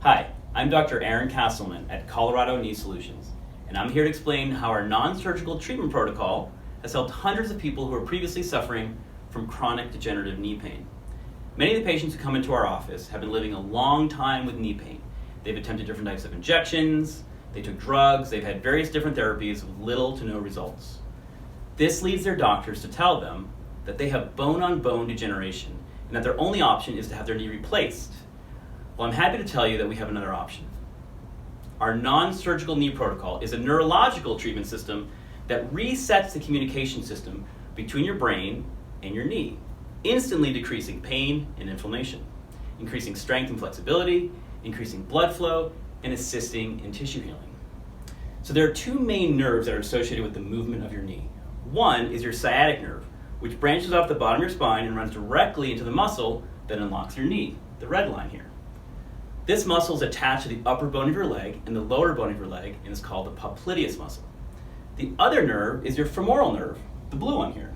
Hi, I'm Dr. Aaron Castleman at Colorado Knee Solutions, and I'm here to explain how our non-surgical treatment protocol has helped hundreds of people who were previously suffering from chronic degenerative knee pain. Many of the patients who come into our office have been living a long time with knee pain. They've attempted different types of injections, they took drugs, they've had various different therapies with little to no results. This leads their doctors to tell them that they have bone-on-bone degeneration and that their only option is to have their knee replaced. Well, I'm happy to tell you that we have another option. Our non-surgical knee protocol is a neurological treatment system that resets the communication system between your brain and your knee, instantly decreasing pain and inflammation, increasing strength and flexibility, increasing blood flow, and assisting in tissue healing. So there are two main nerves that are associated with the movement of your knee. One is your sciatic nerve, which branches off the bottom of your spine and runs directly into the muscle that unlocks your knee, the red line here. This muscle is attached to the upper bone of your leg and the lower bone of your leg, and is called the popliteus muscle. The other nerve is your femoral nerve, the blue one here.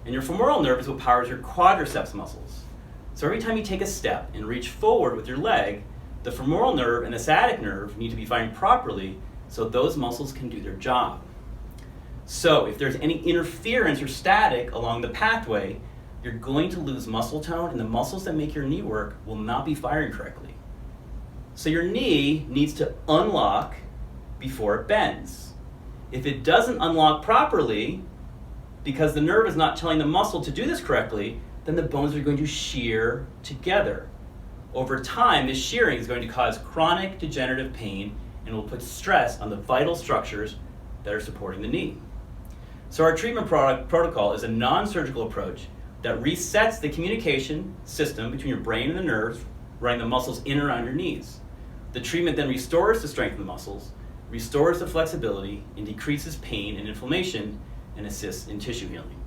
And your femoral nerve is what powers your quadriceps muscles. So every time you take a step and reach forward with your leg, the femoral nerve and the sciatic nerve need to be firing properly so those muscles can do their job. So if there's any interference or static along the pathway, you're going to lose muscle tone, and the muscles that make your knee work will not be firing correctly. So your knee needs to unlock before it bends. If it doesn't unlock properly, because the nerve is not telling the muscle to do this correctly, then the bones are going to shear together. Over time, this shearing is going to cause chronic degenerative pain and will put stress on the vital structures that are supporting the knee. So our treatment protocol is a non-surgical approach that resets the communication system between your brain and the nerves, running the muscles in and around your knees. The treatment then restores the strength of the muscles, restores the flexibility, and decreases pain and inflammation, and assists in tissue healing.